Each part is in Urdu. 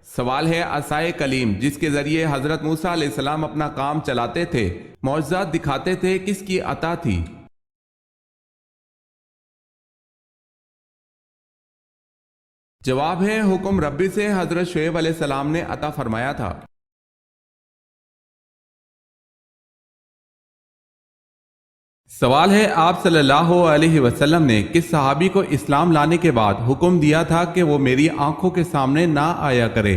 سوال ہے عصائے کلیم جس کے ذریعے حضرت موسیٰ علیہ السلام اپنا کام چلاتے تھے، معجزات دکھاتے تھے، کس کی عطا تھی؟ جواب ہے حکم ربی سے حضرت شعیب علیہ السلام نے عطا فرمایا تھا۔ سوال ہے آپ صلی اللہ علیہ وسلم نے کس صحابی کو اسلام لانے کے بعد حکم دیا تھا کہ وہ میری آنکھوں کے سامنے نہ آیا کرے؟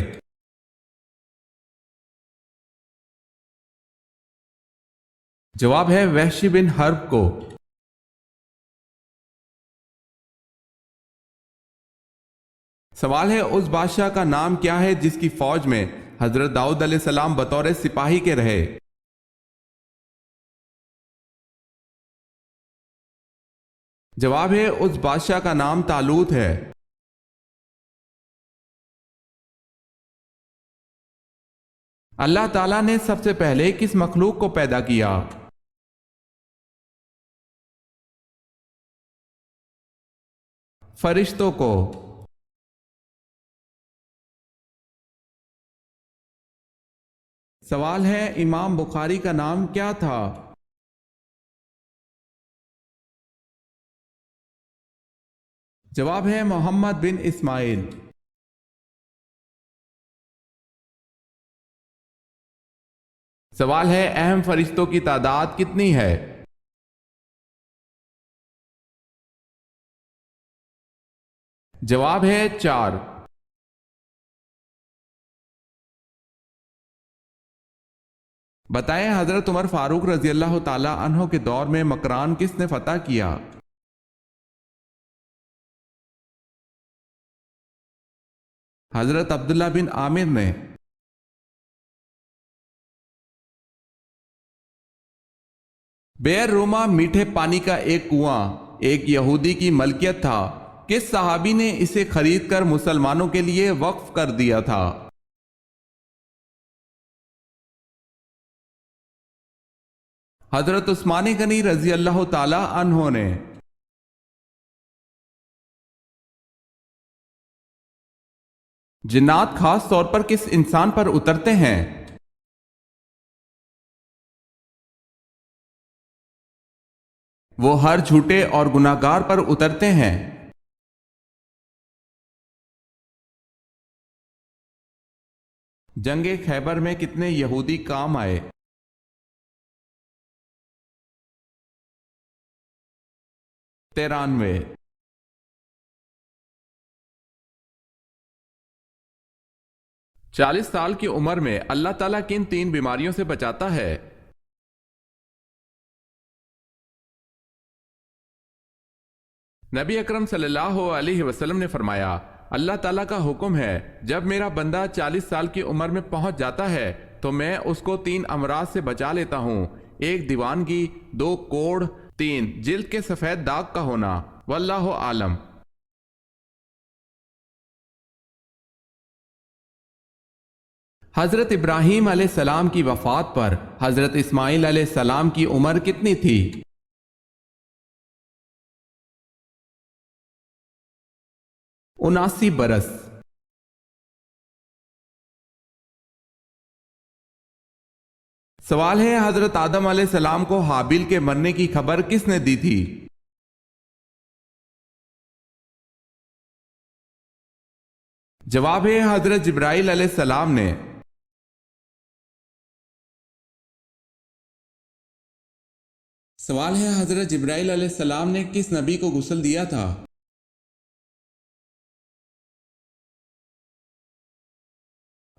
جواب ہے وحشی بن حرب کو۔ سوال ہے اس بادشاہ کا نام کیا ہے جس کی فوج میں حضرت داؤد علیہ السلام بطور سپاہی کے رہے؟ جواب ہے اس بادشاہ کا نام طالوت ہے۔ اللہ تعالیٰ نے سب سے پہلے کس مخلوق کو پیدا کیا؟ فرشتوں کو۔ سوال ہے امام بخاری کا نام کیا تھا؟ جواب ہے محمد بن اسماعیل۔ سوال ہے اہم فرشتوں کی تعداد کتنی ہے؟ جواب ہے 4۔ بتائیں حضرت عمر فاروق رضی اللہ تعالی عنہ کے دور میں مکران کس نے فتح کیا؟ حضرت عبداللہ بن عامر نے۔ بئر روما میٹھے پانی کا ایک کنواں ایک یہودی کی ملکیت تھا، کس صحابی نے اسے خرید کر مسلمانوں کے لیے وقف کر دیا تھا؟ حضرت عثمان غنی رضی اللہ تعالی عنہ نے۔ جنات خاص طور پر کس انسان پر اترتے ہیں؟ وہ ہر جھوٹے اور گناہگار پر اترتے ہیں۔ جنگ خیبر میں کتنے یہودی کام آئے؟ 93۔ 40 سال کی عمر میں اللہ تعالیٰ کن 3 بیماریوں سے بچاتا ہے؟ نبی اکرم صلی اللہ علیہ وسلم نے فرمایا اللہ تعالیٰ کا حکم ہے جب میرا بندہ 40 سال کی عمر میں پہنچ جاتا ہے تو میں اس کو 3 امراض سے بچا لیتا ہوں، 1 دیوانگی، 2 کوڑ، 3 جلد کے سفید داغ کا ہونا، واللہ عالم۔ حضرت ابراہیم علیہ السلام کی وفات پر حضرت اسماعیل علیہ السلام کی عمر کتنی تھی؟ 79 برس۔ سوال ہے حضرت آدم علیہ السلام کو حابیل کے مرنے کی خبر کس نے دی تھی؟ جواب ہے حضرت جبرائیل علیہ السلام نے۔ سوال ہے حضرت جبرائیل علیہ السلام نے کس نبی کو غسل دیا تھا؟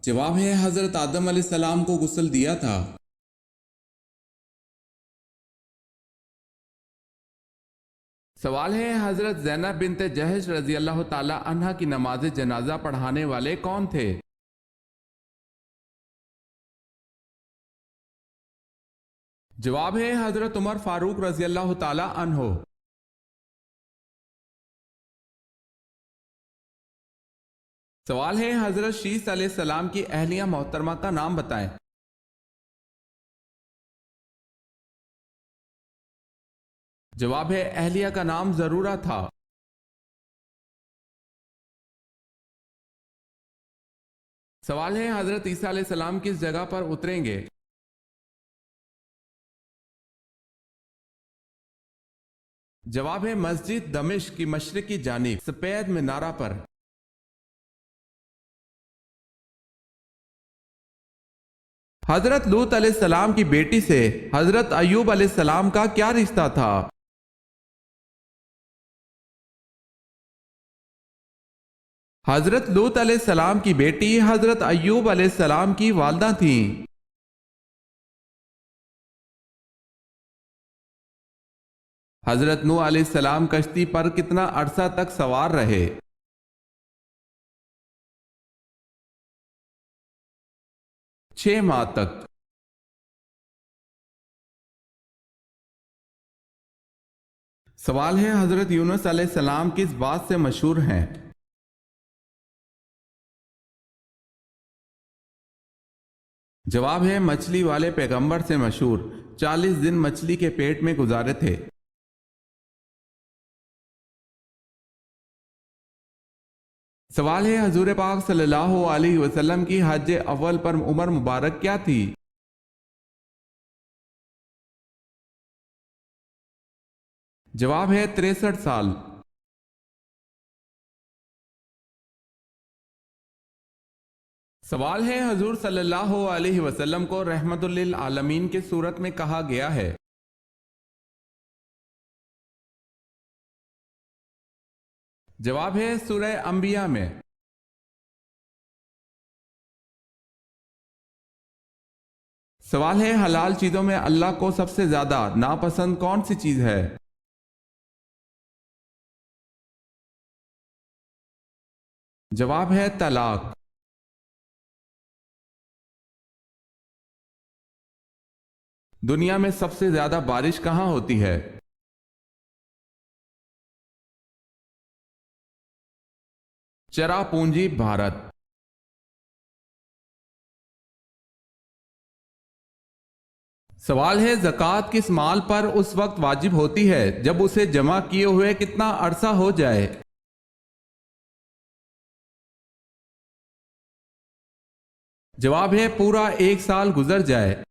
جواب ہے حضرت آدم علیہ السلام کو غسل دیا تھا۔ سوال ہے حضرت زینب بنت جہش رضی اللہ تعالی عنہ کی نماز جنازہ پڑھانے والے کون تھے؟ جواب ہے حضرت عمر فاروق رضی اللہ تعالی عنہ۔ سوال ہے حضرت شیس علیہ السلام کی اہلیہ محترمہ کا نام بتائیں۔ جواب ہے اہلیہ کا نام ضرورہ تھا۔ سوال ہے حضرت عیسیٰ علیہ السلام کس جگہ پر اتریں گے؟ جواب ہے مسجد دمشق کی مشرقی جانب سفید مینارہ پر۔ حضرت لوط علیہ السلام کی بیٹی سے حضرت ایوب علیہ السلام کا کیا رشتہ تھا؟ حضرت لوط علیہ السلام کی بیٹی حضرت ایوب علیہ السلام کی والدہ تھیں۔ حضرت نوح علیہ السلام کشتی پر کتنا عرصہ تک سوار رہے؟ 6 ماہ تک۔ سوال ہے حضرت یونس علیہ السلام کس بات سے مشہور ہیں؟ جواب ہے مچھلی والے پیغمبر سے مشہور، 40 دن مچھلی کے پیٹ میں گزارے تھے۔ سوال ہے حضور پاک صلی اللہ علیہ وسلم کی حج اول پر عمر مبارک کیا تھی؟ جواب ہے 63 سال۔ سوال ہے حضور صلی اللہ علیہ وسلم کو رحمت للعالمین کے صورت میں کہا گیا ہے؟ جواب ہے سورہ انبیاء میں۔ سوال ہے حلال چیزوں میں اللہ کو سب سے زیادہ ناپسند کون سی چیز ہے؟ جواب ہے طلاق۔ دنیا میں سب سے زیادہ بارش کہاں ہوتی ہے؟ چرا پونجی بھارت۔ سوال ہے زکوٰۃ کس مال پر اس وقت واجب ہوتی ہے جب اسے جمع کیے ہوئے کتنا عرصہ ہو جائے؟ جواب ہے پورا 1 سال گزر جائے۔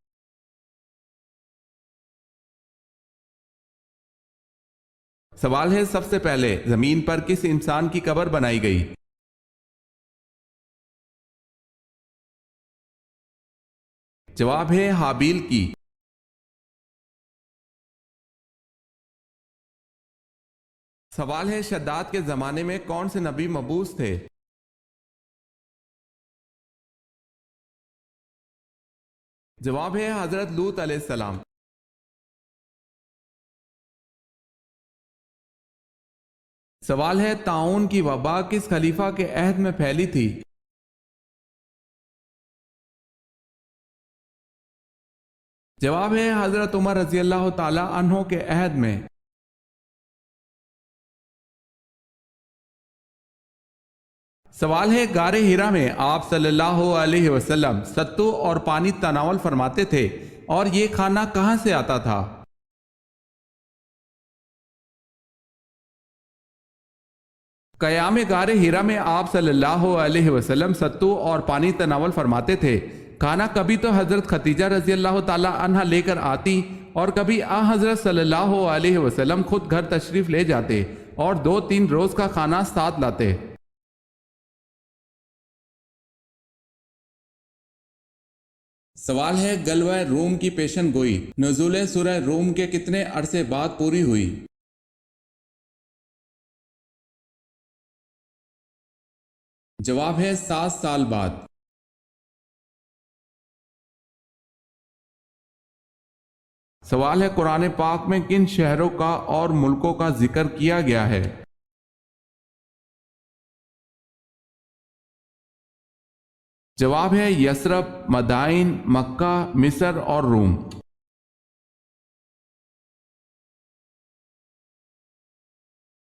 سوال ہے سب سے پہلے زمین پر کس انسان کی قبر بنائی گئی؟ جواب ہے حابیل کی۔ سوال ہے شداد کے زمانے میں کون سے نبی مبعوث تھے؟ جواب ہے حضرت لوط علیہ السلام۔ سوال ہے طاعون کی وبا کس خلیفہ کے عہد میں پھیلی تھی؟ جواب ہے حضرت عمر رضی اللہ تعالی عنہ کے عہد میں۔ سوال ہے غار ہرا میں آپ صلی اللہ علیہ وسلم ستو اور پانی تناول فرماتے تھے اور یہ کھانا کہاں سے آتا تھا؟ قیام غار ہرا میں آپ صلی اللہ علیہ وسلم ستو اور پانی تناول فرماتے تھے۔ کھانا کبھی تو حضرت خدیجہ رضی اللہ تعالی عنہ لے کر آتی اور کبھی حضرت صلی اللہ علیہ وسلم خود گھر تشریف لے جاتے اور 2-3 روز کا کھانا ساتھ لاتے۔ سوال ہے غلبہ روم کی پیشن گوئی نزول سورہ روم کے کتنے عرصے بعد پوری ہوئی؟ جواب ہے 7 سال بعد۔ سوال ہے قرآن پاک میں کن شہروں کا اور ملکوں کا ذکر کیا گیا ہے؟ جواب ہے یثرب، مدائن، مکہ، مصر اور روم۔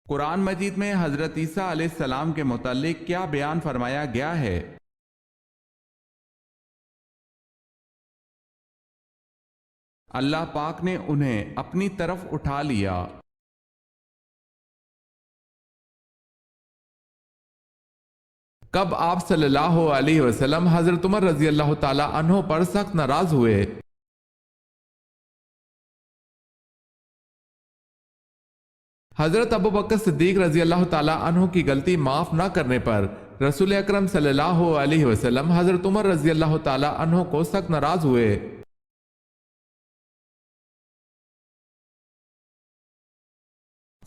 قرآن مجید میں حضرت عیسیٰ علیہ السلام کے متعلق کیا بیان فرمایا گیا ہے؟ اللہ پاک نے انہیں اپنی طرف اٹھا لیا۔ کب آپ صلی اللہ علیہ وسلم حضرت عمر رضی اللہ تعالی عنہ پر سخت ناراض ہوئے؟ حضرت ابو بکر صدیق رضی اللہ تعالی عنہ کی غلطی معاف نہ کرنے پر رسول اکرم صلی اللہ علیہ وسلم حضرت عمر رضی اللہ تعالی عنہ کو سخت ناراض ہوئے۔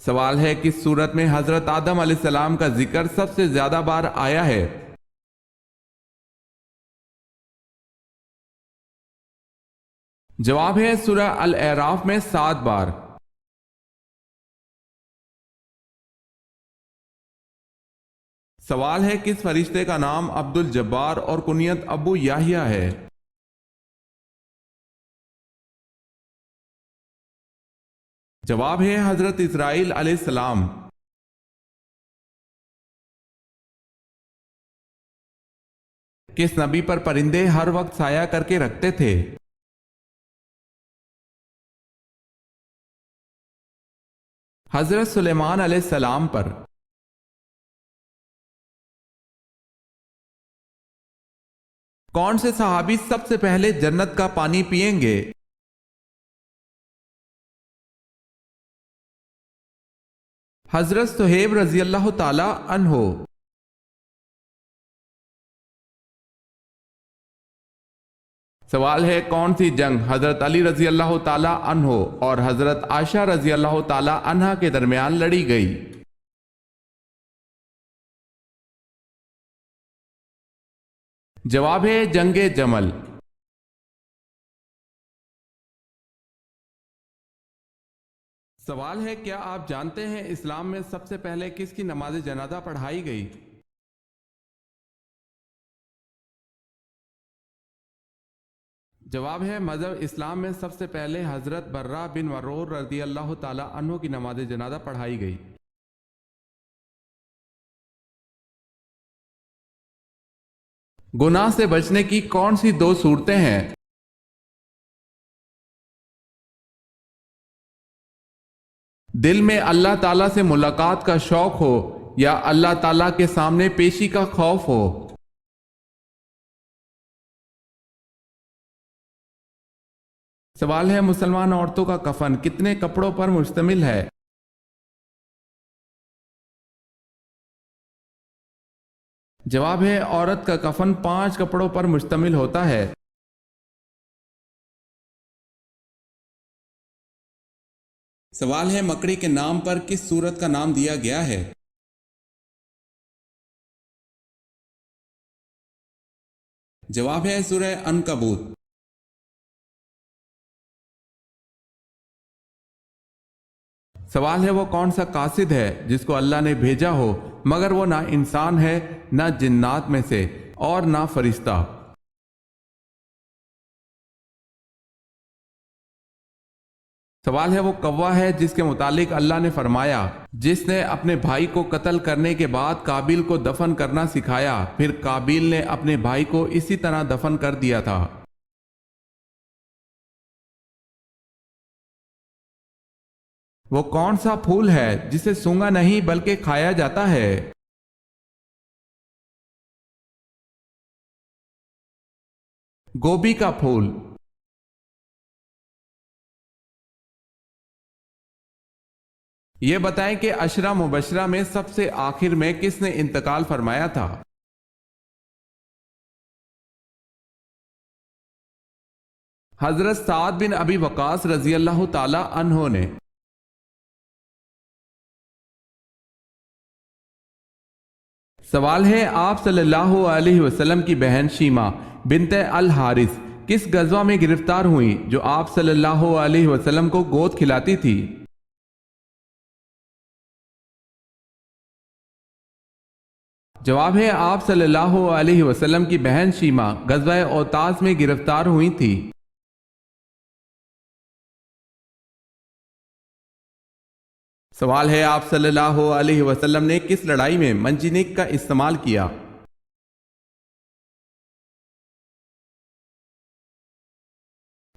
سوال ہے، کس سورت میں حضرت آدم علیہ السلام کا ذکر سب سے زیادہ بار آیا ہے؟ جواب ہے سورہ الاعراف میں 7 بار۔ سوال ہے، کس فرشتے کا نام عبد الجبار اور کنیت ابو یحییٰ ہے؟ جواب ہے حضرت اسرائیل علیہ السلام۔ کس نبی پر پرندے ہر وقت سایہ کر کے رکھتے تھے؟ حضرت سلیمان علیہ السلام پر۔ کون سے صحابی سب سے پہلے جنت کا پانی پئیں گے؟ حضرت صہیب رضی اللہ تعالی عنہ۔ سوال ہے، کون سی جنگ حضرت علی رضی اللہ تعالی عنہ اور حضرت عائشہ رضی اللہ تعالی عنہا کے درمیان لڑی گئی؟ جواب ہے جنگ جمل۔ سوال ہے، کیا آپ جانتے ہیں اسلام میں سب سے پہلے کس کی نماز جنازہ پڑھائی گئی؟ جواب ہے مذہب اسلام میں سب سے پہلے حضرت برہ بن ورور رضی اللہ تعالی عنہ کی نماز جنازہ پڑھائی گئی۔ گناہ سے بچنے کی کون سی 2 صورتیں ہیں؟ دل میں اللہ تعالیٰ سے ملاقات کا شوق ہو یا اللہ تعالیٰ کے سامنے پیشی کا خوف ہو۔ سوال ہے، مسلمان عورتوں کا کفن کتنے کپڑوں پر مشتمل ہے؟ جواب ہے عورت کا کفن 5 کپڑوں پر مشتمل ہوتا ہے۔ سوال ہے، مکڑی کے نام پر کس سورت کا نام دیا گیا ہے؟ جواب ہے سورہ عنکبوت۔ سوال ہے، وہ کون سا قاصد ہے جس کو اللہ نے بھیجا ہو مگر وہ نہ انسان ہے، نہ جنات میں سے اور نہ فرشتہ؟ سوال ہے، وہ کوا ہے جس کے متعلق اللہ نے فرمایا، جس نے اپنے بھائی کو قتل کرنے کے بعد قابیل کو دفن کرنا سکھایا، پھر قابیل نے اپنے بھائی کو اسی طرح دفن کر دیا تھا۔ وہ کون سا پھول ہے جسے سونگا نہیں بلکہ کھایا جاتا ہے؟ گوبھی کا پھول۔ یہ بتائیں کہ عشرہ مبشرہ میں سب سے آخر میں کس نے انتقال فرمایا تھا؟ حضرت سعد بن ابی وقاص رضی اللہ تعالی عنہ نے۔ سوال ہے، آپ صلی اللہ علیہ وسلم کی بہن شیمہ بنت الحارث کس غزوہ میں گرفتار ہوئیں جو آپ صلی اللہ علیہ وسلم کو گود کھلاتی تھی؟ جواب ہے آپ صلی اللہ علیہ وسلم کی بہن شیمہ غزوہ اوتاس میں گرفتار ہوئی تھی۔ سوال ہے، آپ صلی اللہ علیہ وسلم نے کس لڑائی میں منجنیق کا استعمال کیا؟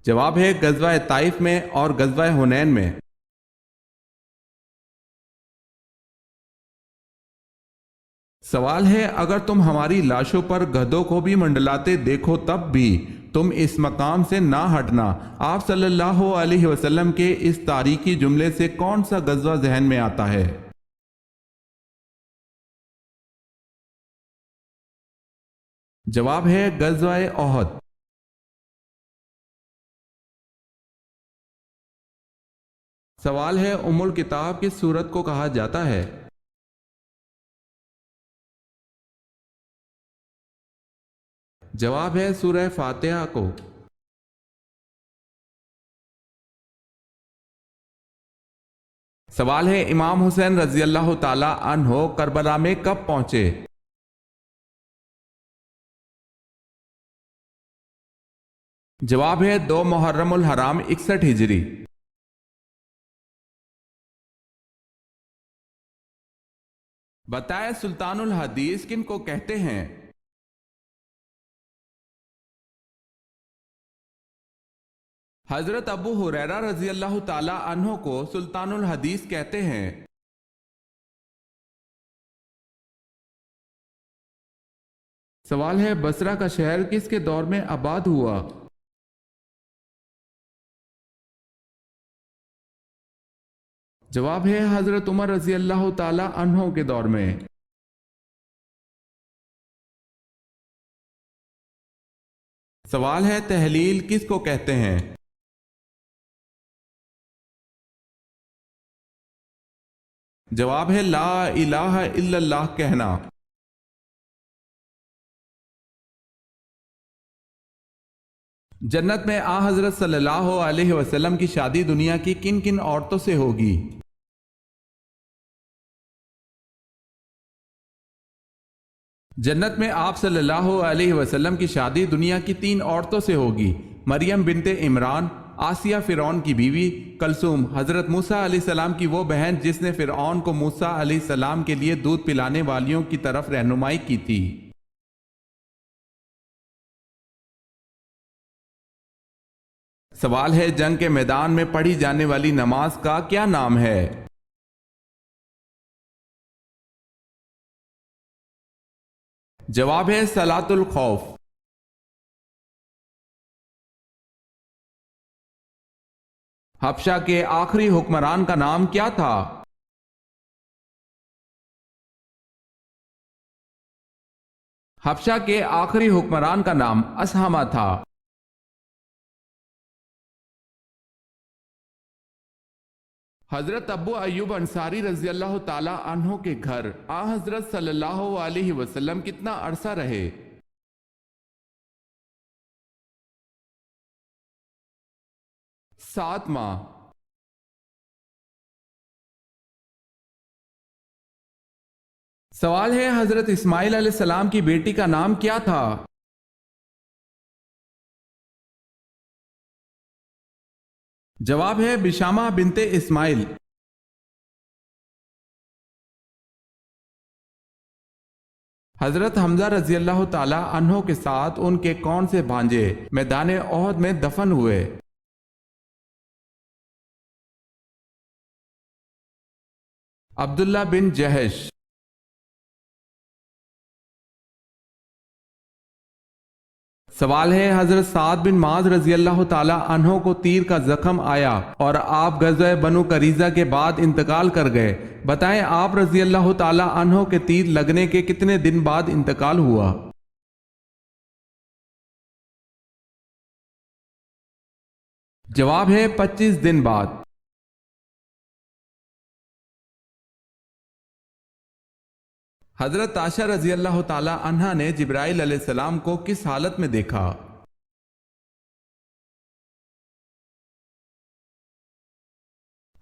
جواب ہے غزوہ طائف میں اور غزوہ حنین میں۔ سوال ہے اگر تم ہماری لاشوں پر گدھوں کو بھی منڈلاتے دیکھو تب بھی تم اس مقام سے نہ ہٹنا۔ آپ صلی اللہ علیہ وسلم کے اس تاریخی جملے سے کون سا غزوہ ذہن میں آتا ہے؟ جواب ہے غزوہ احد۔ سوال ہے ام الکتاب کس سورت کو کہا جاتا ہے؟ جواب ہے سورہ فاتحہ کو۔ سوال ہے امام حسین رضی اللہ تعالی عنہ کربلا میں کب پہنچے؟ جواب ہے 2 محرم الحرام 61 ہجری۔ بتائے سلطان الحدیث کن کو کہتے ہیں؟ حضرت ابو ہریرہ رضی اللہ تعالی عنہ کو سلطان الحدیث کہتے ہیں۔ سوال ہے بصرہ کا شہر کس کے دور میں آباد ہوا؟ جواب ہے حضرت عمر رضی اللہ تعالی عنہ کے دور میں۔ سوال ہے تحلیل کس کو کہتے ہیں؟ جواب ہے لا الہ الا اللہ کہنا۔ جنت میں آ حضرت صلی اللہ علیہ وسلم کی شادی دنیا کی کن کن عورتوں سے ہوگی؟ جنت میں آپ صلی اللہ علیہ وسلم کی شادی دنیا کی 3 عورتوں سے ہوگی: مریم بنت عمران، آسیہ فرعون کی بیوی، کلثوم حضرت موسیٰ علیہ السلام کی وہ بہن جس نے فرعون کو موسیٰ علیہ السلام کے لیے دودھ پلانے والیوں کی طرف رہنمائی کی تھی۔ سوال ہے جنگ کے میدان میں پڑھی جانے والی نماز کا کیا نام ہے؟ جواب ہے صلاۃ الخوف۔ حبشہ کے آخری حکمران کا نام کیا تھا؟ حبشہ کے آخری حکمران کا نام اسہمہ تھا۔ حضرت ابو ایوب انصاری رضی اللہ تعالی عنہ کے گھر آ حضرت صلی اللہ علیہ وسلم کتنا عرصہ رہے؟ سات ماہ۔ سوال ہے حضرت اسماعیل علیہ السلام کی بیٹی کا نام کیا تھا؟ جواب ہے بشامہ بنت اسماعیل۔ حضرت حمزہ رضی اللہ تعالی عنہ کے ساتھ ان کے کون سے بھانجے میدان احد میں دفن ہوئے؟ عبداللہ بن جہش۔ سوال ہے حضرت سعد بن معاذ رضی اللہ تعالی عنہ کو تیر کا زخم آیا اور آپ غزوہ بنو قریظہ کے بعد انتقال کر گئے، بتائیں آپ رضی اللہ تعالی عنہ کے تیر لگنے کے کتنے دن بعد انتقال ہوا؟ جواب ہے 25 دن بعد۔ حضرت عائشہ رضی اللہ تعالی عنہا نے جبرائیل علیہ السلام کو کس حالت میں دیکھا؟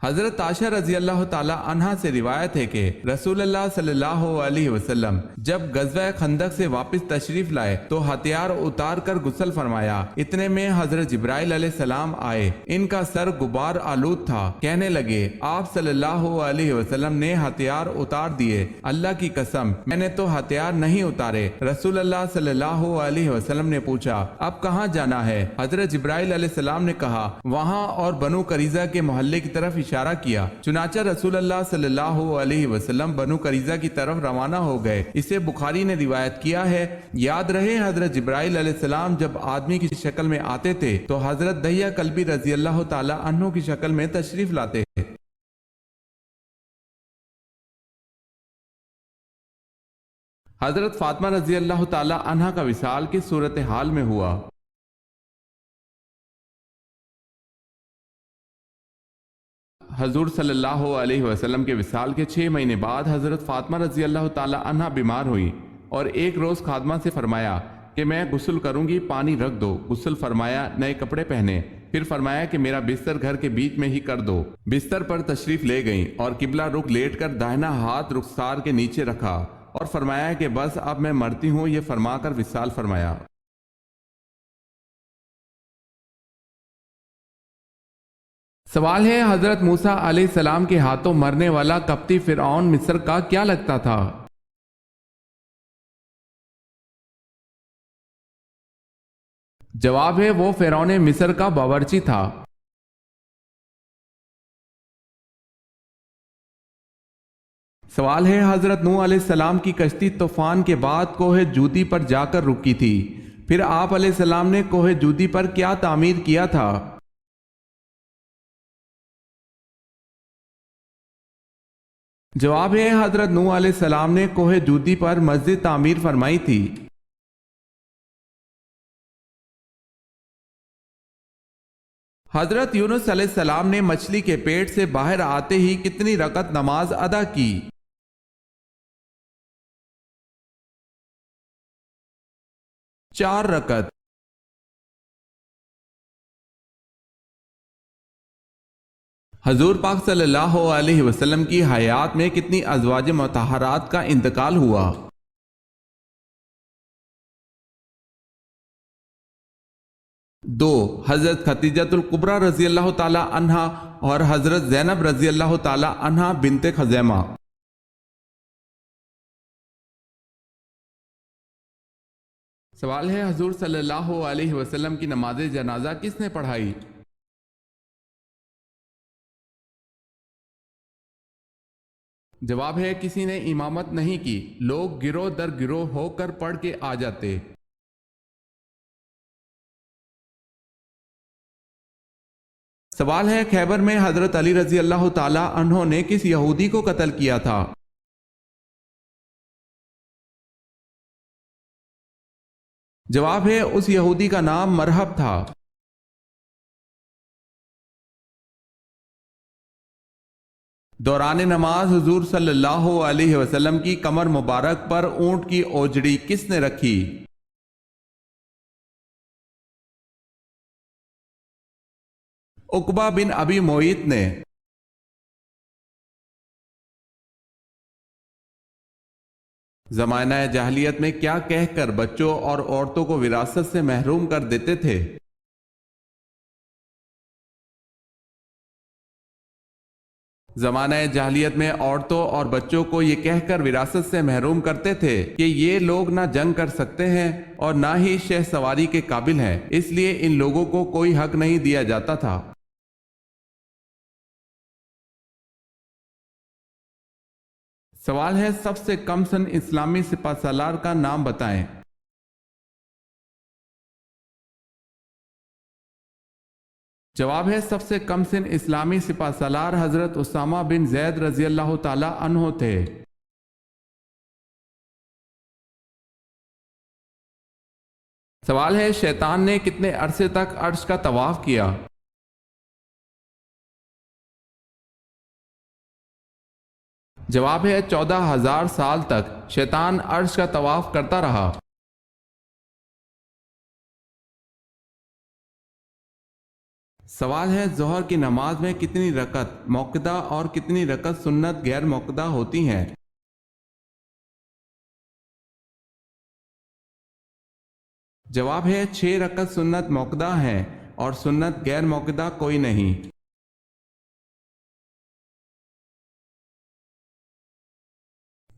حضرت عائشہ رضی اللہ تعالی عنہا سے روایت ہے کہ رسول اللہ صلی اللہ علیہ وسلم جب غزوہ خندق سے واپس تشریف لائے تو ہتھیار اتار کر غسل فرمایا، اتنے میں حضرت جبرائیل علیہ السلام آئے، ان کا سر غبار آلود تھا، کہنے لگے آپ صلی اللہ علیہ وسلم نے ہتھیار اتار دیے، اللہ کی قسم میں نے تو ہتھیار نہیں اتارے۔ رسول اللہ صلی اللہ علیہ وسلم نے پوچھا اب کہاں جانا ہے؟ حضرت جبرائیل علیہ السلام نے کہا وہاں اور بنو قریظہ کے محلے کی طرف اشارہ کیا۔ چنانچہ رسول اللہ صلی اللہ علیہ وسلم بنو قریظہ کی طرف روانہ ہو گئے۔ اسے بخاری نے روایت کیا ہے۔ یاد رہے حضرت جبرائیل علیہ السلام جب آدمی کی شکل میں آتے تھے تو حضرت دحیہ کلبی رضی اللہ تعالی عنہ کی شکل میں تشریف لاتے تھے۔ حضرت فاطمہ رضی اللہ تعالی عنہ کا وصال کس صورتحال میں ہوا؟ حضور صلی اللہ علیہ وسلم کے وصال کے 6 مہینے بعد حضرت فاطمہ رضی اللہ تعالی عنہ بیمار ہوئی اور ایک روز خادمہ سے فرمایا کہ میں غسل کروں گی، پانی رکھ دو۔ غسل فرمایا، نئے کپڑے پہنے، پھر فرمایا کہ میرا بستر گھر کے بیچ میں ہی کر دو۔ بستر پر تشریف لے گئیں اور قبلہ رخ لیٹ کر داہنا ہاتھ رخسار کے نیچے رکھا اور فرمایا کہ بس اب میں مرتی ہوں، یہ فرما کر وصال فرمایا۔ سوال ہے، حضرت موسیٰ علیہ السلام کے ہاتھوں مرنے والا قبطی فرعون مصر کا کیا لگتا تھا؟ جواب ہے، وہ فرعون مصر کا باورچی تھا۔ سوال ہے، حضرت نوح علیہ السلام کی کشتی طوفان کے بعد کوہ جودی پر جا کر رکی تھی، پھر آپ علیہ السلام نے کوہ جودی پر کیا تعمیر کیا تھا؟ جواب ہے، حضرت نوح علیہ السلام نے کوہ جودی پر مسجد تعمیر فرمائی تھی۔ حضرت یونس علیہ السلام نے مچھلی کے پیٹ سے باہر آتے ہی کتنی رکعت نماز ادا کی؟ 4 رکعت۔ حضور پاک صلی اللہ علیہ وسلم کی حیات میں کتنی ازواج مطہرات کا انتقال ہوا؟ 2۔ حضرت خدیجۃ الکبریٰ رضی اللہ تعالی عنہا اور حضرت زینب رضی اللہ تعالی عنہا بنت خزیمہ۔ سوال ہے، حضور صلی اللہ علیہ وسلم کی نماز جنازہ کس نے پڑھائی؟ جواب ہے، کسی نے امامت نہیں کی، لوگ گروہ در گروہ ہو کر پڑھ کے آ جاتے۔ سوال ہے، خیبر میں حضرت علی رضی اللہ تعالی عنہ نے کس یہودی کو قتل کیا تھا؟ جواب ہے، اس یہودی کا نام مرحب تھا۔ دوران نماز حضور صلی اللہ علیہ وسلم کی کمر مبارک پر اونٹ کی اوجڑی کس نے رکھی؟ عقبہ بن ابی معیط نے۔ زمانہ جاہلیت میں کیا کہہ کر بچوں اور عورتوں کو وراثت سے محروم کر دیتے تھے؟ زمانہ جاہلیت میں عورتوں اور بچوں کو یہ کہہ کر وراثت سے محروم کرتے تھے کہ یہ لوگ نہ جنگ کر سکتے ہیں اور نہ ہی شہ سواری کے قابل ہیں، اس لیے ان لوگوں کو کوئی حق نہیں دیا جاتا تھا۔ سوال ہے، سب سے کم سن اسلامی سپہ سالار کا نام بتائیں۔ جواب ہے، سب سے کم سن اسلامی سپہ سالار حضرت اسامہ بن زید رضی اللہ تعالی عنہ تھے۔ سوال ہے، شیطان نے کتنے عرصے تک عرش کا طواف کیا؟ جواب ہے، 14,000 سال تک شیطان عرش کا طواف کرتا رہا۔ سوال ہے، ظہر کی نماز میں کتنی رکعت موقدہ اور کتنی رکعت سنت غیر موقدہ ہوتی ہیں؟ جواب ہے، 6 رکعت سنت موقدہ ہیں اور سنت غیر موقدہ کوئی نہیں۔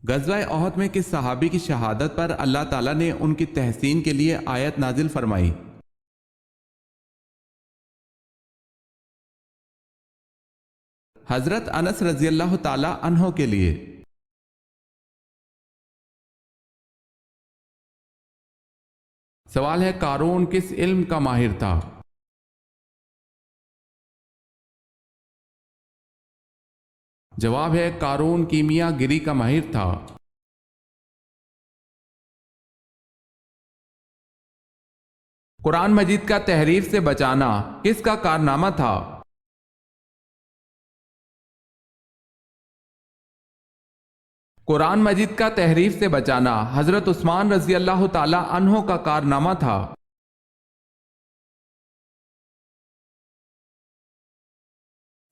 غزوہ احد میں کس صحابی کی شہادت پر اللہ تعالیٰ نے ان کی تحسین کے لیے آیت نازل فرمائی؟ حضرت انس رضی اللہ تعالی عنہ کے لیے۔ سوال ہے قارون کس علم کا ماہر تھا؟ جواب ہے قارون کیمیا گری کا ماہر تھا۔ قرآن مجید کا تحریف سے بچانا کس کا کارنامہ تھا؟ قرآن مجید کا تحریف سے بچانا حضرت عثمان رضی اللہ تعالی عنہ کا کارنامہ تھا۔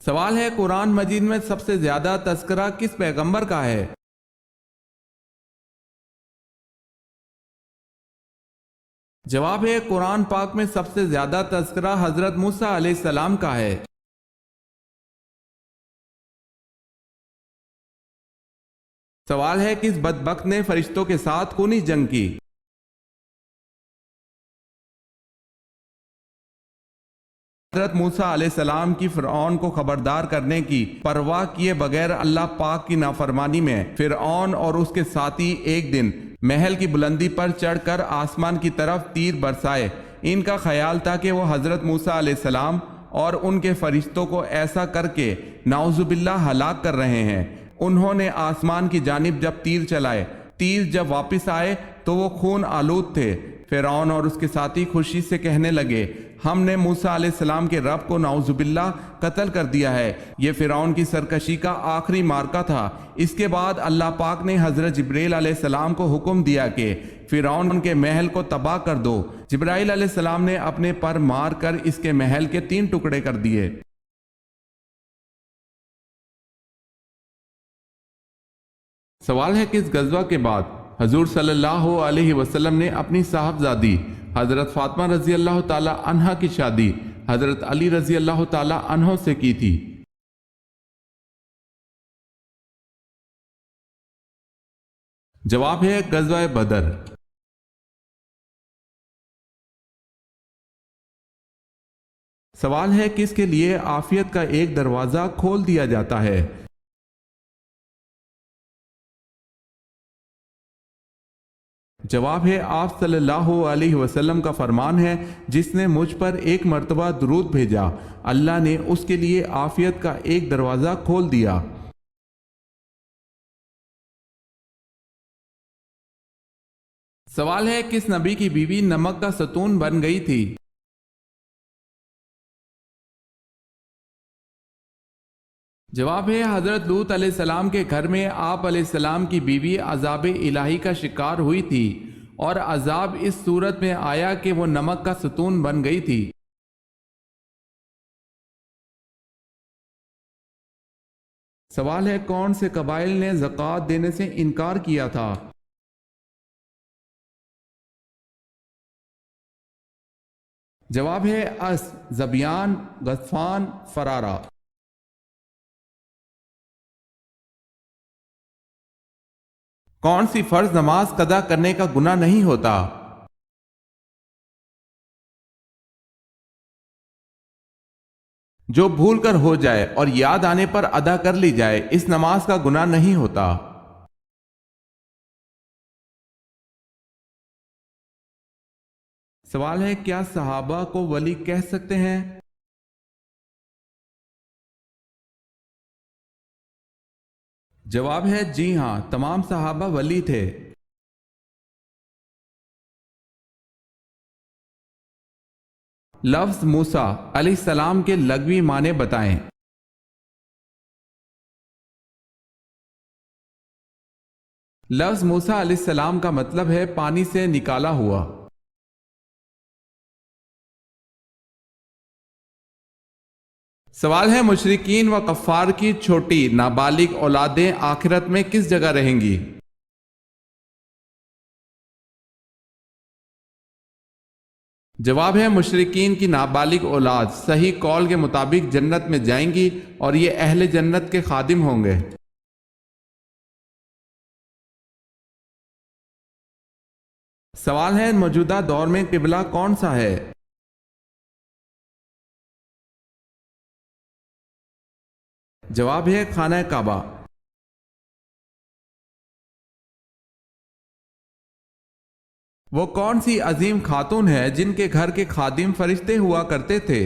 سوال ہے قرآن مجید میں سب سے زیادہ تذکرہ کس پیغمبر کا ہے؟ جواب ہے قرآن پاک میں سب سے زیادہ تذکرہ حضرت موسیٰ علیہ السلام کا ہے۔ سوال ہے کس بدبخت نے فرشتوں کے ساتھ خونی جنگ کی؟ حضرت موسیٰ علیہ السلام کی فرعون کو خبردار کرنے کی پرواہ کیے بغیر اللہ پاک کی نافرمانی میں فرعون اور اس کے ساتھی ایک دن محل کی بلندی پر چڑھ کر آسمان کی طرف تیر برسائے۔ ان کا خیال تھا کہ وہ حضرت موسیٰ علیہ السلام اور ان کے فرشتوں کو ایسا کر کے نعوذ باللہ ہلاک کر رہے ہیں۔ انہوں نے آسمان کی جانب جب تیر چلائے، تیر جب واپس آئے تو وہ خون آلود تھے۔ فرعون اور اس کے ساتھی خوشی سے کہنے لگے ہم نے موسیٰ علیہ السلام کے رب کو نعوذ باللہ قتل کر دیا ہے۔ یہ فرعون کی سرکشی کا آخری مارکہ تھا۔ اس کے بعد اللہ پاک نے حضرت جبرائیل علیہ السلام کو حکم دیا کہ فرعون کے محل کو تباہ کر دو۔ جبرائیل علیہ السلام نے اپنے پر مار کر اس کے محل کے 3 ٹکڑے کر دیے۔ سوال ہے کس غزوہ کے بعد حضور صلی اللہ علیہ وسلم نے اپنی صاحبزادی حضرت فاطمہ رضی اللہ تعالی عنہ کی شادی حضرت علی رضی اللہ تعالی عنہ سے کی تھی؟ جواب ہے غزوہ بدر۔ سوال ہے کس کے لیے عافیت کا ایک دروازہ کھول دیا جاتا ہے؟ جواب ہے آپ صلی اللہ علیہ وسلم کا فرمان ہے جس نے مجھ پر ایک مرتبہ درود بھیجا اللہ نے اس کے لیے عافیت کا ایک دروازہ کھول دیا۔ سوال ہے کس نبی کی بیوی نمک کا ستون بن گئی تھی؟ جواب ہے حضرت لوط علیہ السلام کے گھر میں آپ علیہ السلام کی بیوی عذاب الہی کا شکار ہوئی تھی اور عذاب اس صورت میں آیا کہ وہ نمک کا ستون بن گئی تھی۔ سوال ہے کون سے قبائل نے زکوٰۃ دینے سے انکار کیا تھا؟ جواب ہے اس، ذبیان، غطفان، فرارہ۔ کون سی فرض نماز قضا کرنے کا گناہ نہیں ہوتا؟ جو بھول کر ہو جائے اور یاد آنے پر ادا کر لی جائے اس نماز کا گناہ نہیں ہوتا۔ سوال ہے کیا صحابہ کو ولی کہہ سکتے ہیں؟ جواب ہے جی ہاں، تمام صحابہ ولی تھے۔ لفظ موسیٰ علیہ السلام کے لغوی معنی بتائیں۔ لفظ موسیٰ علیہ السلام کا مطلب ہے پانی سے نکالا ہوا۔ سوال ہے مشرکین و کفار کی چھوٹی نابالغ اولادیں آخرت میں کس جگہ رہیں گی؟ جواب ہے مشرکین کی نابالغ اولاد صحیح قول کے مطابق جنت میں جائیں گی اور یہ اہل جنت کے خادم ہوں گے۔ سوال ہے موجودہ دور میں قبلہ کون سا ہے؟ جواب ہے خانہ کعبہ۔ وہ کون سی عظیم خاتون ہے جن کے گھر کے خادم فرشتے ہوا کرتے تھے؟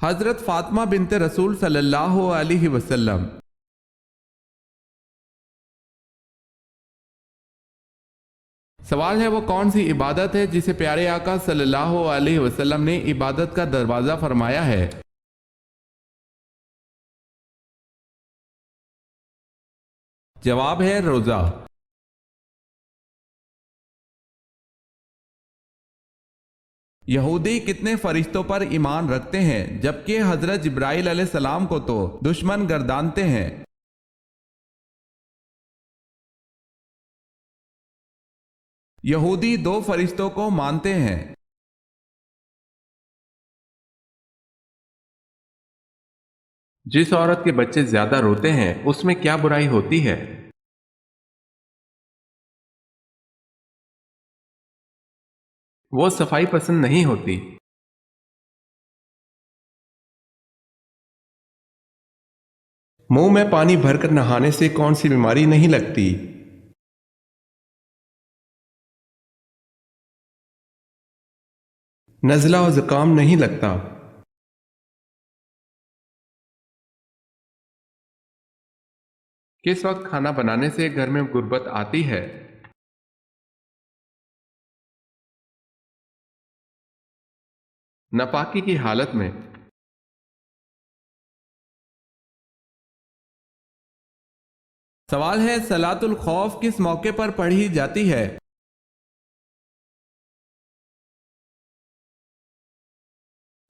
حضرت فاطمہ بنت رسول صلی اللہ علیہ وسلم۔ سوال ہے وہ کون سی عبادت ہے جسے پیارے آقا صلی اللہ علیہ وسلم نے عبادت کا دروازہ فرمایا ہے؟ جواب ہے روزہ۔ یہودی کتنے فرشتوں پر ایمان رکھتے ہیں جبکہ حضرت جبرائیل علیہ السلام کو تو دشمن گردانتے ہیں؟ یہودی 2 فرشتوں کو مانتے ہیں۔ جس عورت کے بچے زیادہ روتے ہیں اس میں کیا برائی ہوتی ہے؟ وہ صفائی پسند نہیں ہوتی۔ منہ میں پانی بھر کر نہانے سے کون سی بیماری نہیں لگتی؟ نزلہ و زکام نہیں لگتا۔ کس وقت کھانا بنانے سے گھر میں غربت آتی ہے؟ ناپاکی کی حالت میں۔ سوال ہے صلاۃ الخوف کس موقع پر پڑھی جاتی ہے؟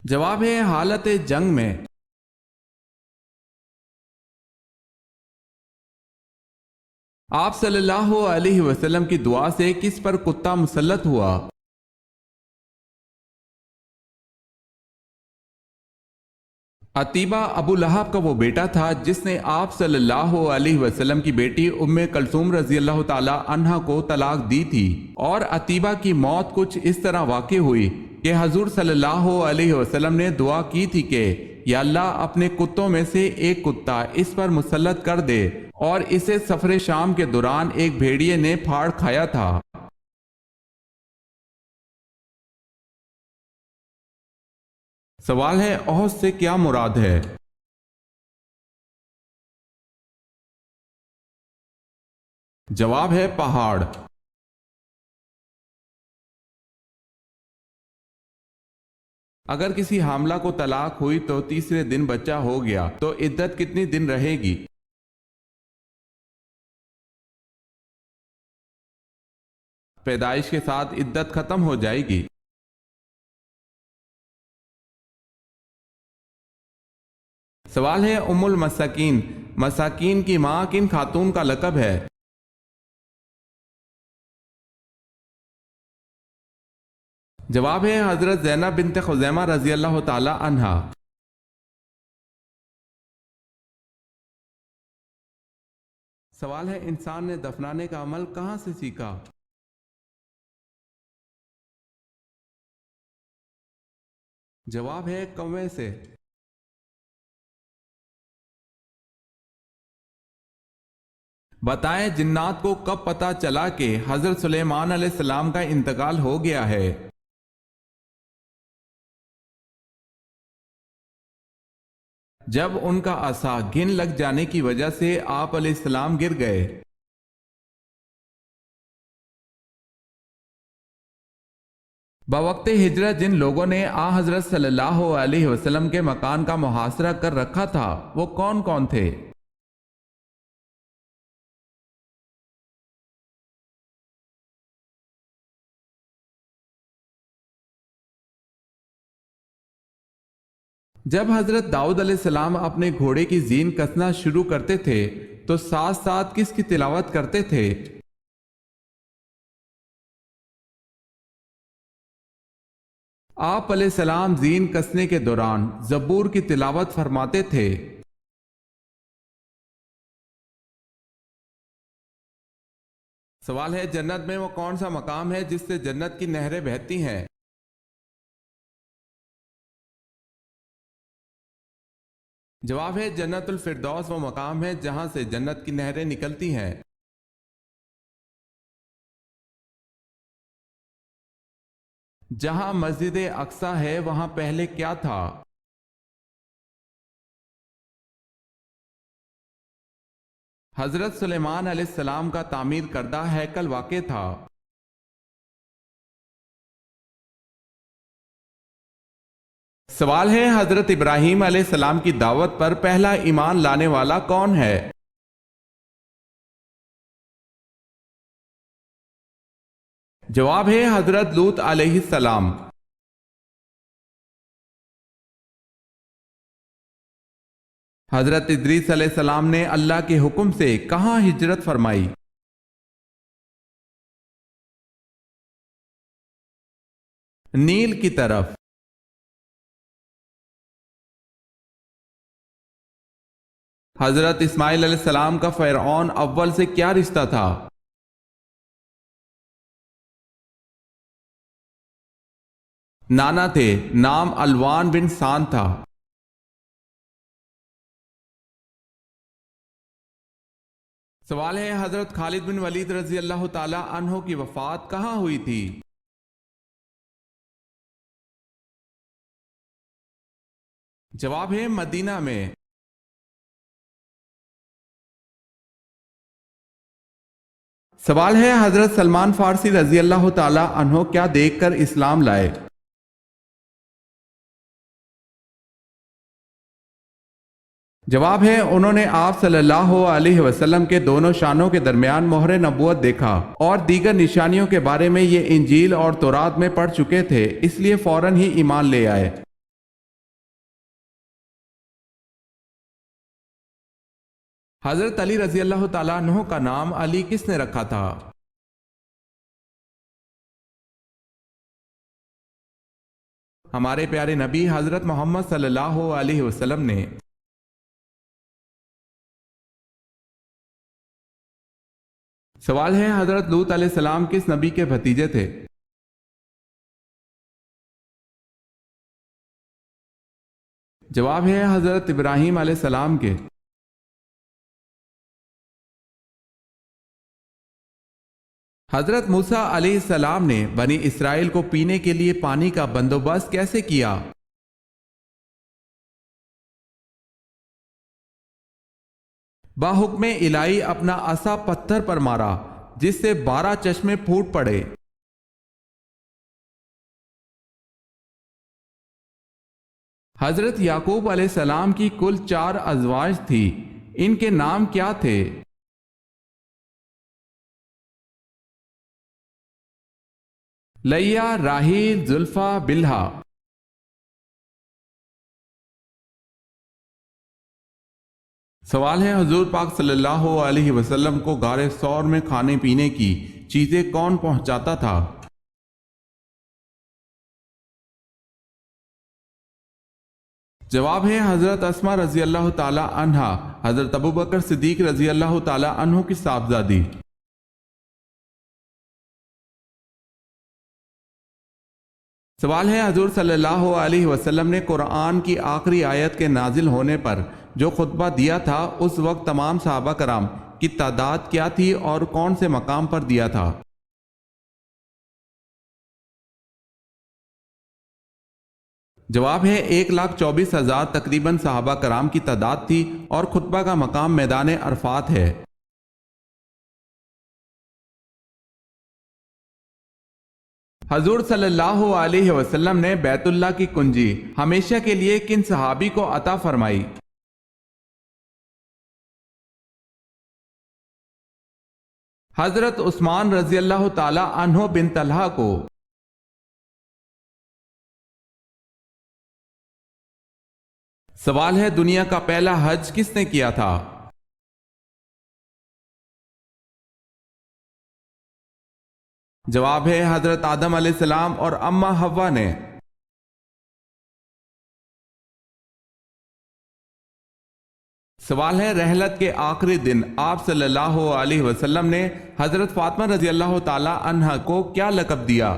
جواب ہے حالت جنگ میں۔ آپ صلی اللہ علیہ وسلم کی دعا سے کس پر کتا مسلط ہوا؟ عتیبہ ابو لہب کا وہ بیٹا تھا جس نے آپ صلی اللہ علیہ وسلم کی بیٹی ام کلثوم رضی اللہ تعالی عنہا کو طلاق دی تھی، اور عتیبہ کی موت کچھ اس طرح واقع ہوئی کہ حضور صلی اللہ علیہ وسلم نے دعا کی تھی کہ یا اللہ اپنے کتوں میں سے ایک کتا اس پر مسلط کر دے، اور اسے سفر شام کے دوران ایک بھیڑیے نے پھاڑ کھایا تھا۔ سوال ہے احد سے کیا مراد ہے؟ جواب ہے پہاڑ۔ اگر کسی حاملہ کو طلاق ہوئی تو تیسرے دن بچہ ہو گیا تو عدت کتنی دن رہے گی؟ پیدائش کے ساتھ عدت ختم ہو جائے گی۔ سوال ہے ام المساکین، مساکین کی ماں کن خاتون کا لقب ہے؟ جواب ہے حضرت زینب بنت خزیمہ رضی اللہ تعالی عنہا۔ سوال ہے انسان نے دفنانے کا عمل کہاں سے سیکھا؟ جواب ہے کوے سے۔ بتائیں جنات کو کب پتہ چلا کہ حضرت سلیمان علیہ السلام کا انتقال ہو گیا ہے؟ جب ان کا عصا گھن لگ جانے کی وجہ سے آپ علیہ السلام گر گئے۔ بوقت ہجرت جن لوگوں نے آ حضرت صلی اللہ علیہ وسلم کے مکان کا محاصرہ کر رکھا تھا وہ کون کون تھے؟ جب حضرت داؤد علیہ السلام اپنے گھوڑے کی زین کسنا شروع کرتے تھے تو ساتھ ساتھ کس کی تلاوت کرتے تھے؟ آپ علیہ السلام زین کسنے کے دوران زبور کی تلاوت فرماتے تھے۔ سوال ہے جنت میں وہ کون سا مقام ہے جس سے جنت کی نہریں بہتی ہیں؟ جواب ہے جنت الفردوس وہ مقام ہے جہاں سے جنت کی نہریں نکلتی ہیں۔ جہاں مسجد اقصی ہے وہاں پہلے کیا تھا؟ حضرت سلیمان علیہ السلام کا تعمیر کردہ ہیکل واقع تھا۔ سوال ہے حضرت ابراہیم علیہ السلام کی دعوت پر پہلا ایمان لانے والا کون ہے؟ جواب ہے حضرت لوط علیہ السلام۔ حضرت ادریس علیہ السلام نے اللہ کے حکم سے کہاں ہجرت فرمائی؟ نیل کی طرف۔ حضرت اسماعیل علیہ السلام کا فرعون اول سے کیا رشتہ تھا؟ نانا تھے، نام الوان بن سان تھا۔ سوال ہے حضرت خالد بن ولید رضی اللہ تعالی عنہ کی وفات کہاں ہوئی تھی؟ جواب ہے مدینہ میں۔ سوال ہے حضرت سلمان فارسی رضی اللہ تعالی عنہ کیا دیکھ کر اسلام لائے؟ جواب ہے انہوں نے آپ صلی اللہ علیہ وسلم کے دونوں شانوں کے درمیان مہر نبوت دیکھا اور دیگر نشانیوں کے بارے میں یہ انجیل اور تورات میں پڑھ چکے تھے، اس لیے فوراً ہی ایمان لے آئے۔ حضرت علی رضی اللہ تعالیٰ عنہ کا نام علی کس نے رکھا تھا؟ ہمارے پیارے نبی حضرت محمد صلی اللہ علیہ وسلم نے۔ سوال ہے حضرت لوط علیہ السلام کس نبی کے بھتیجے تھے؟ جواب ہے حضرت ابراہیم علیہ السلام کے۔ حضرت موسیٰ علیہ السلام نے بنی اسرائیل کو پینے کے لیے پانی کا بندوبست کیسے کیا؟ باحکم الہی اپنا عصا پتھر پر مارا جس سے 12 چشمے پھوٹ پڑے۔ حضرت یعقوب علیہ السلام کی کل 4 ازواج تھی، ان کے نام کیا تھے؟ لیا، راحیل، زلفا، بلہا۔ سوال ہے حضور پاک صلی اللہ علیہ وسلم کو غار ثور میں کھانے پینے کی چیزیں کون پہنچاتا تھا؟ جواب ہے حضرت اسما رضی اللہ تعالی عنہا، حضرت ابوبکر صدیق رضی اللہ تعالی عنہ کی صاحبزادی۔ سوال ہے حضور صلی اللہ علیہ وسلم نے قرآن کی آخری آیت کے نازل ہونے پر جو خطبہ دیا تھا اس وقت تمام صحابہ کرام کی تعداد کیا تھی اور کون سے مقام پر دیا تھا؟ جواب ہے 1,24,000 تقریباً صحابہ کرام کی تعداد تھی اور خطبہ کا مقام میدان عرفات ہے۔ حضور صلی اللہ علیہ وسلم نے بیت اللہ کی کنجی ہمیشہ کے لیے کن صحابی کو عطا فرمائی؟ حضرت عثمان رضی اللہ تعالی عنہ بن طلحہ کو۔ سوال ہے دنیا کا پہلا حج کس نے کیا تھا؟ جواب ہے حضرت آدم علیہ السلام اور اماں حوا نے۔ سوال ہے رحلت کے آخری دن آپ صلی اللہ علیہ وسلم نے حضرت فاطمہ رضی اللہ تعالی عنہا کو کیا لقب دیا؟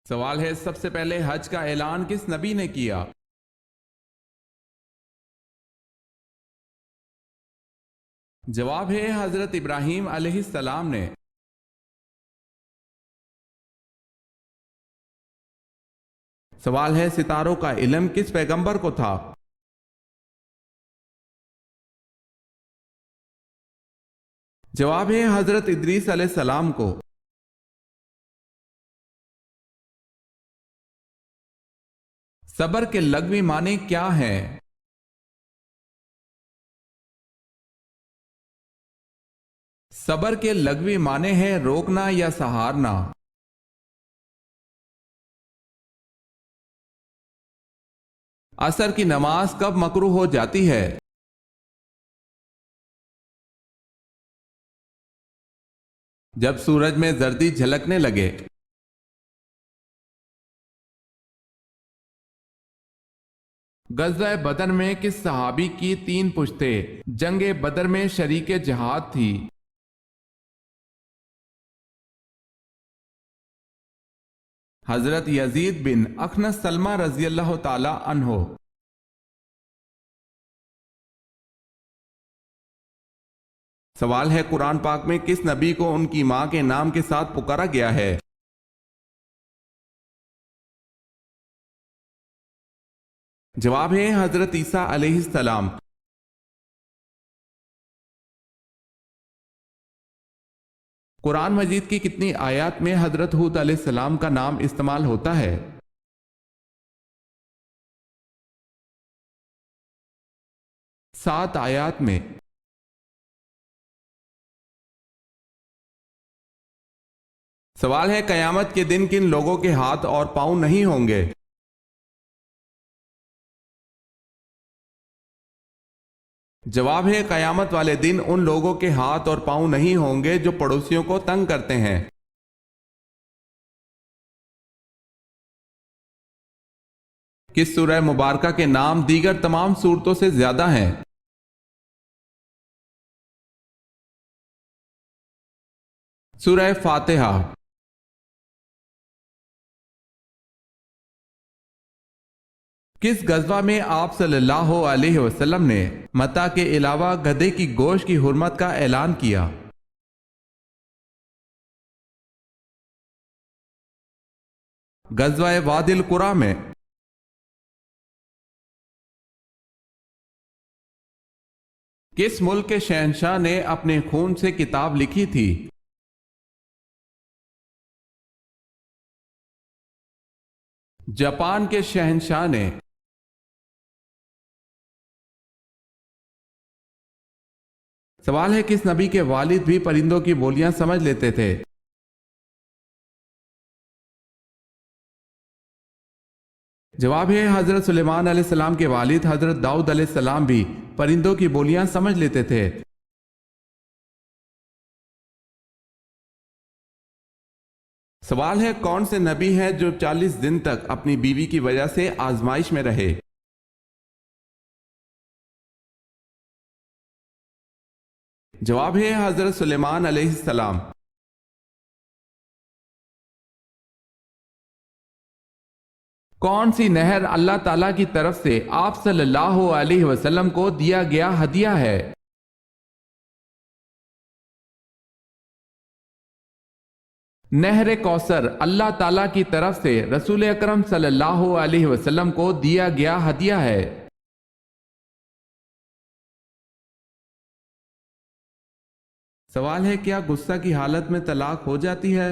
سوال ہے سب سے پہلے حج کا اعلان کس نبی نے کیا؟ جواب ہے حضرت ابراہیم علیہ السلام نے۔ سوال ہے ستاروں کا علم کس پیغمبر کو تھا؟ جواب ہے حضرت ادریس علیہ السلام کو۔ صبر کے لغوی معنی کیا ہیں؟ صبر کے لغوی معنی ہے روکنا یا سہارنا۔ عصر کی نماز کب مکروہ ہو جاتی ہے؟ جب سورج میں زردی جھلکنے لگے۔ غزوہ بدر میں کس صحابی کی 3 پشتیں جنگ بدر میں شریک جہاد تھی؟ حضرت یزید بن اخنس سلمہ رضی اللہ تعالی عنہ۔ سوال ہے قرآن پاک میں کس نبی کو ان کی ماں کے نام کے ساتھ پکارا گیا ہے؟ جواب ہے حضرت عیسیٰ علیہ السلام۔ قرآن مجید کی کتنی آیات میں حضرت ہود علیہ السلام کا نام استعمال ہوتا ہے؟ 7 آیات میں۔ سوال ہے قیامت کے دن کن لوگوں کے ہاتھ اور پاؤں نہیں ہوں گے؟ جواب ہے قیامت والے دن ان لوگوں کے ہاتھ اور پاؤں نہیں ہوں گے جو پڑوسیوں کو تنگ کرتے ہیں۔ کس سورہ مبارکہ کے نام دیگر تمام سورتوں سے زیادہ ہیں؟ سورہ فاتحہ۔ کس غزوہ میں آپ صلی اللہ علیہ وسلم نے متاع کے علاوہ گدھے کی گوشت کی حرمت کا اعلان کیا؟ غزوہ وادی القریٰ میں۔ کس ملک کے شہنشاہ نے اپنے خون سے کتاب لکھی تھی؟ جاپان کے شہنشاہ نے۔ سوال ہے کس نبی کے والد بھی پرندوں کی بولیاں سمجھ لیتے تھے؟ جواب ہے حضرت سلیمان علیہ السلام کے والد حضرت داؤد علیہ السلام بھی پرندوں کی بولیاں سمجھ لیتے تھے۔ سوال ہے کون سے نبی ہے جو 40 دن تک اپنی بیوی کی وجہ سے آزمائش میں رہے؟ جواب ہے حضرت سلیمان علیہ السلام۔ کون سی نہر اللہ تعالیٰ کی طرف سے آپ صلی اللہ علیہ وسلم کو دیا گیا ہدیہ ہے؟ نہر کوثر اللہ تعالیٰ کی طرف سے رسول اکرم صلی اللہ علیہ وسلم کو دیا گیا ہدیہ ہے۔ سوال ہے کیا غصہ کی حالت میں طلاق ہو جاتی ہے؟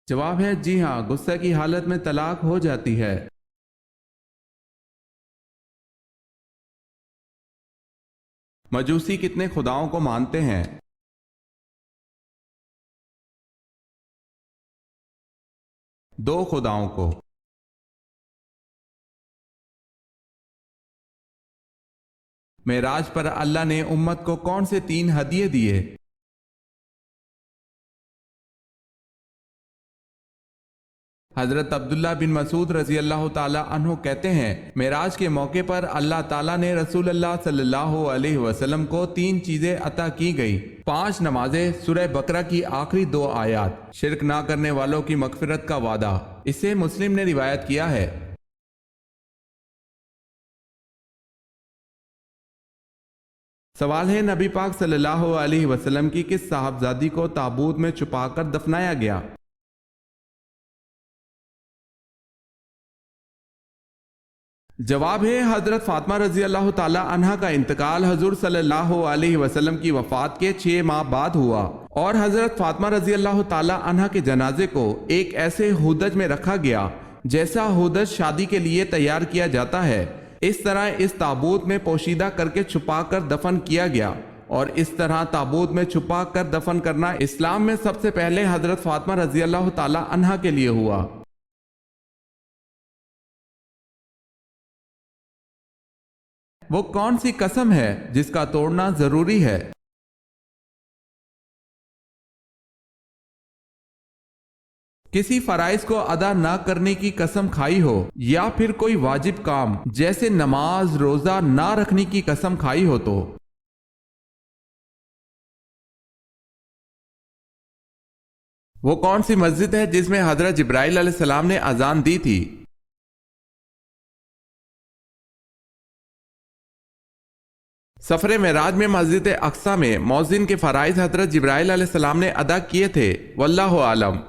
جواب ہے جی ہاں، غصہ کی حالت میں طلاق ہو جاتی ہے۔ مجوسی کتنے خداؤں کو مانتے ہیں؟ 2 خداؤں کو۔ معراج پر اللہ نے امت کو کون سے 3 ہدیے دیے؟ حضرت عبداللہ بن مسعود رضی اللہ تعالی عنہ کہتے ہیں معراج کے موقع پر اللہ تعالیٰ نے رسول اللہ صلی اللہ علیہ وسلم کو 3 چیزیں عطا کی گئی: 5 نمازیں، سورہ بقرہ کی آخری 2 آیات، شرک نہ کرنے والوں کی مغفرت کا وعدہ۔ اسے مسلم نے روایت کیا ہے۔ سوال ہے، نبی پاک صلی اللہ علیہ وسلم کی کس صاحبزادی کو تابوت میں چھپا کر دفنایا گیا؟ جواب ہے حضرت فاطمہ رضی اللہ تعالی عنہا کا انتقال حضور صلی اللہ علیہ وسلم کی وفات کے 6 ماہ بعد ہوا، اور حضرت فاطمہ رضی اللہ تعالی عنہا کے جنازے کو ایک ایسے ہودج میں رکھا گیا جیسا ہودج شادی کے لیے تیار کیا جاتا ہے۔ اس طرح اس تابوت میں پوشیدہ کر کے چھپا کر دفن کیا گیا، اور اس طرح تابوت میں چھپا کر دفن کرنا اسلام میں سب سے پہلے حضرت فاطمہ رضی اللہ تعالی عنہا کے لیے ہوا۔ وہ کون سی قسم ہے جس کا توڑنا ضروری ہے؟ کسی فرائض کو ادا نہ کرنے کی قسم کھائی ہو، یا پھر کوئی واجب کام جیسے نماز روزہ نہ رکھنے کی قسم کھائی ہو تو۔ وہ کون سی مسجد ہے جس میں حضرت جبرائیل علیہ السلام نے اذان دی تھی؟ سفر معراج میں مسجد اقصی میں مؤذن کے فرائض حضرت جبرائیل علیہ السلام نے ادا کیے تھے، واللہ عالم۔